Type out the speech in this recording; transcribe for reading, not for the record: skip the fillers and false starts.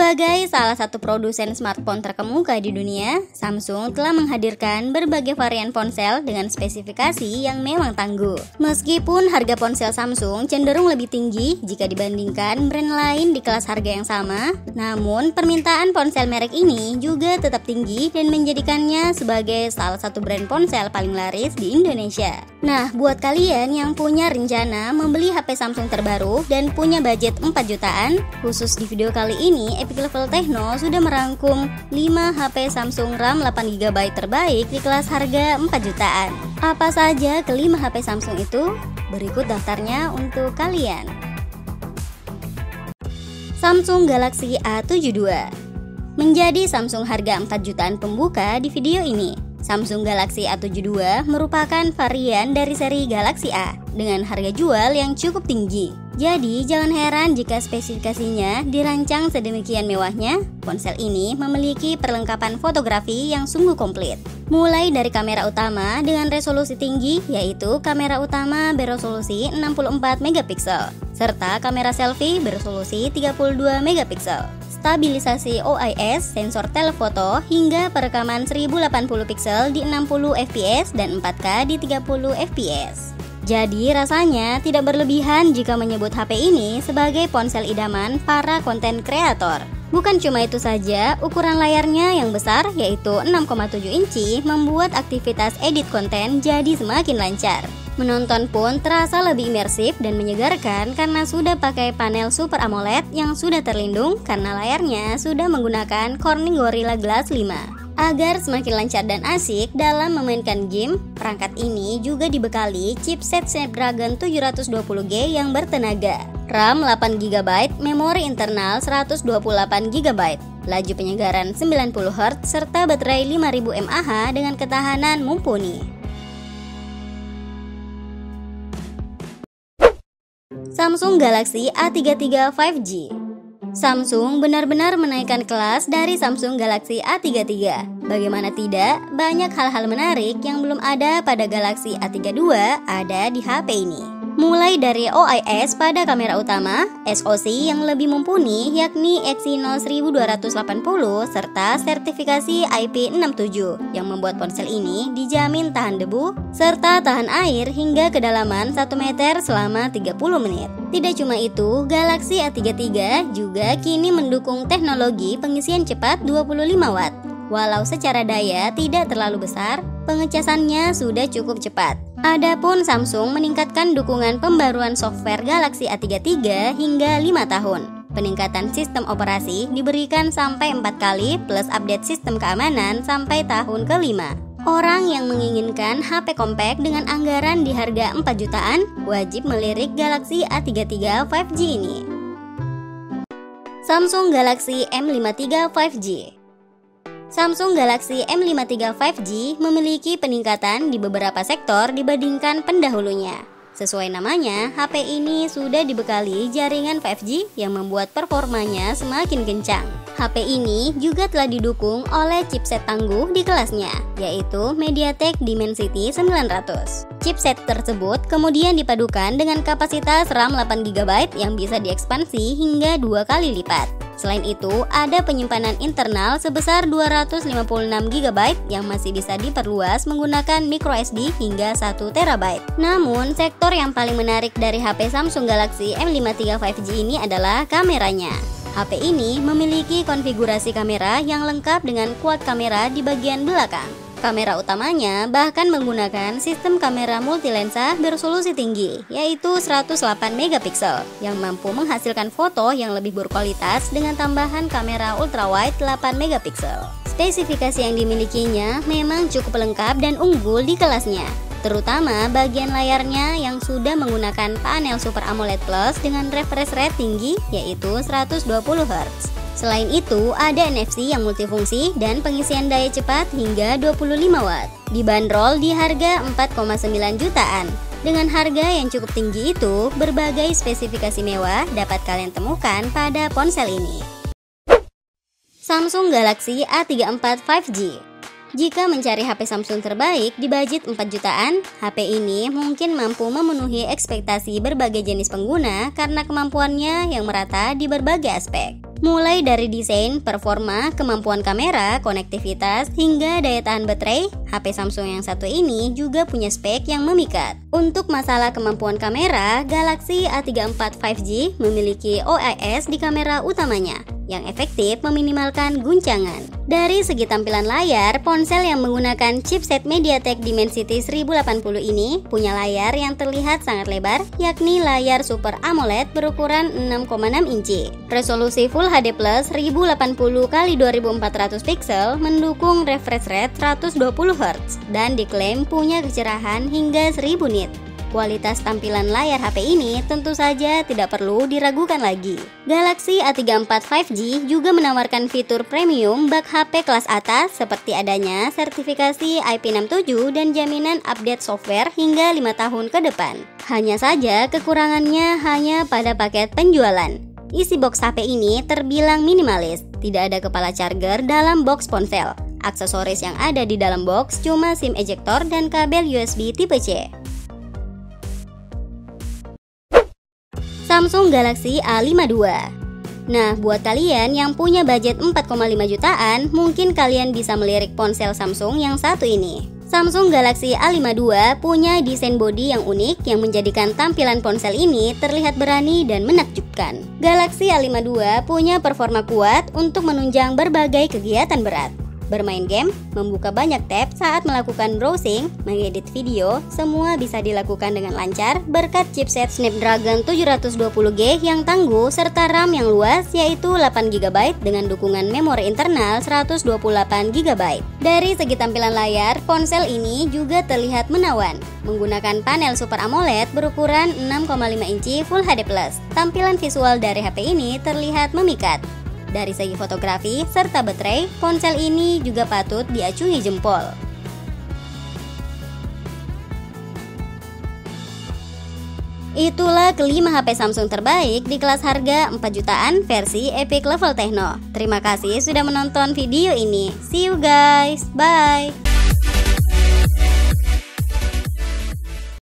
Sebagai salah satu produsen smartphone terkemuka di dunia, Samsung telah menghadirkan berbagai varian ponsel dengan spesifikasi yang memang tangguh. Meskipun harga ponsel Samsung cenderung lebih tinggi jika dibandingkan brand lain di kelas harga yang sama, namun permintaan ponsel merek ini juga tetap tinggi dan menjadikannya sebagai salah satu brand ponsel paling laris di Indonesia. Nah, buat kalian yang punya rencana membeli HP Samsung terbaru dan punya budget 4 jutaan, khusus di video kali ini Epic Level Techno sudah merangkum 5 HP Samsung RAM 8GB terbaik di kelas harga 4 jutaan. Apa saja kelima HP Samsung itu? Berikut daftarnya untuk kalian. Samsung Galaxy A72 menjadi Samsung harga 4 jutaan pembuka di video ini. Samsung Galaxy A72 merupakan varian dari seri Galaxy A dengan harga jual yang cukup tinggi. Jadi jangan heran jika spesifikasinya dirancang sedemikian mewahnya. Ponsel ini memiliki perlengkapan fotografi yang sungguh komplit. Mulai dari kamera utama dengan resolusi tinggi, yaitu kamera utama beresolusi 64 megapiksel, serta kamera selfie beresolusi 32 megapiksel. Stabilisasi OIS, sensor telefoto, hingga perekaman 1080 pixel di 60 fps dan 4K di 30 fps. Jadi rasanya tidak berlebihan jika menyebut HP ini sebagai ponsel idaman para konten kreator. Bukan cuma itu saja, ukuran layarnya yang besar yaitu 6,7 inci membuat aktivitas edit konten jadi semakin lancar. Menonton pun terasa lebih imersif dan menyegarkan karena sudah pakai panel Super AMOLED yang sudah terlindung karena layarnya sudah menggunakan Corning Gorilla Glass 5. Agar semakin lancar dan asik dalam memainkan game, perangkat ini juga dibekali chipset Snapdragon 720G yang bertenaga, RAM 8GB, memori internal 128GB, laju penyegaran 90Hz, serta baterai 5000 mAh dengan ketahanan mumpuni. Samsung Galaxy A33 5G. Samsung benar-benar menaikkan kelas dari Samsung Galaxy A33. Bagaimana tidak, banyak hal-hal menarik yang belum ada pada Galaxy A32 ada di HP ini. Mulai dari OIS pada kamera utama, SoC yang lebih mumpuni yakni Exynos 1280 serta sertifikasi IP67 yang membuat ponsel ini dijamin tahan debu serta tahan air hingga kedalaman 1 meter selama 30 menit. Tidak cuma itu, Galaxy A33 juga kini mendukung teknologi pengisian cepat 25 watt. Walau secara daya tidak terlalu besar, pengecasannya sudah cukup cepat. Adapun Samsung meningkatkan dukungan pembaruan software Galaxy A33 hingga 5 tahun. Peningkatan sistem operasi diberikan sampai 4 kali plus update sistem keamanan sampai tahun ke-5. Orang yang menginginkan HP compact dengan anggaran di harga 4 jutaan wajib melirik Galaxy A33 5G ini. Samsung Galaxy M53 5G. Samsung Galaxy M53 5G memiliki peningkatan di beberapa sektor dibandingkan pendahulunya. Sesuai namanya, HP ini sudah dibekali jaringan 5G yang membuat performanya semakin kencang. HP ini juga telah didukung oleh chipset tangguh di kelasnya, yaitu MediaTek Dimensity 900. Chipset tersebut kemudian dipadukan dengan kapasitas RAM 8GB yang bisa diekspansi hingga 2 kali lipat. Selain itu, ada penyimpanan internal sebesar 256GB yang masih bisa diperluas menggunakan microSD hingga 1TB. Namun, sektor yang paling menarik dari HP Samsung Galaxy M53 5G ini adalah kameranya. HP ini memiliki konfigurasi kamera yang lengkap dengan quad kamera di bagian belakang. Kamera utamanya bahkan menggunakan sistem kamera multilensa beresolusi tinggi, yaitu 108 megapiksel, yang mampu menghasilkan foto yang lebih berkualitas dengan tambahan kamera ultrawide 8 megapiksel. Spesifikasi yang dimilikinya memang cukup lengkap dan unggul di kelasnya, terutama bagian layarnya yang sudah menggunakan panel Super AMOLED Plus dengan refresh rate tinggi, yaitu 120Hz. Selain itu, ada NFC yang multifungsi dan pengisian daya cepat hingga 25 watt. Dibanderol di harga 4,9 jutaan. Dengan harga yang cukup tinggi itu, berbagai spesifikasi mewah dapat kalian temukan pada ponsel ini. Samsung Galaxy A34 5G. Jika mencari HP Samsung terbaik di budget 4 jutaan, HP ini mungkin mampu memenuhi ekspektasi berbagai jenis pengguna karena kemampuannya yang merata di berbagai aspek. Mulai dari desain, performa, kemampuan kamera, konektivitas, hingga daya tahan baterai, HP Samsung yang satu ini juga punya spek yang memikat. Untuk masalah kemampuan kamera, Galaxy A34 5G memiliki OIS di kamera utamanya, yang efektif meminimalkan guncangan. Dari segi tampilan layar, ponsel yang menggunakan chipset MediaTek Dimensity 1080 ini punya layar yang terlihat sangat lebar, yakni layar Super AMOLED berukuran 6,6 inci. Resolusi Full HD Plus 1080x2400 pixel mendukung refresh rate 120 Hz dan diklaim punya kecerahan hingga 1000 nit. Kualitas tampilan layar HP ini tentu saja tidak perlu diragukan lagi. Galaxy A34 5G juga menawarkan fitur premium bak HP kelas atas seperti adanya sertifikasi IP67 dan jaminan update software hingga 5 tahun ke depan. Hanya saja kekurangannya hanya pada paket penjualan. Isi box HP ini terbilang minimalis, tidak ada kepala charger dalam box ponsel. Aksesoris yang ada di dalam box cuma SIM ejector dan kabel USB tipe C. Samsung Galaxy A52. Nah, buat kalian yang punya budget 4,5 jutaan, mungkin kalian bisa melirik ponsel Samsung yang satu ini. Samsung Galaxy A52 punya desain bodi yang unik yang menjadikan tampilan ponsel ini terlihat berani dan menakjubkan. Galaxy A52 punya performa kuat untuk menunjang berbagai kegiatan berat. Bermain game, membuka banyak tab saat melakukan browsing, mengedit video, semua bisa dilakukan dengan lancar berkat chipset Snapdragon 720G yang tangguh serta RAM yang luas yaitu 8GB dengan dukungan memori internal 128GB. Dari segi tampilan layar, ponsel ini juga terlihat menawan, menggunakan panel Super AMOLED berukuran 6,5 inci Full HD+. Tampilan visual dari HP ini terlihat memikat. Dari segi fotografi serta baterai, ponsel ini juga patut diacungi jempol. Itulah kelima HP Samsung terbaik di kelas harga 4 jutaan versi Epic Level Techno. Terima kasih sudah menonton video ini. See you guys, bye!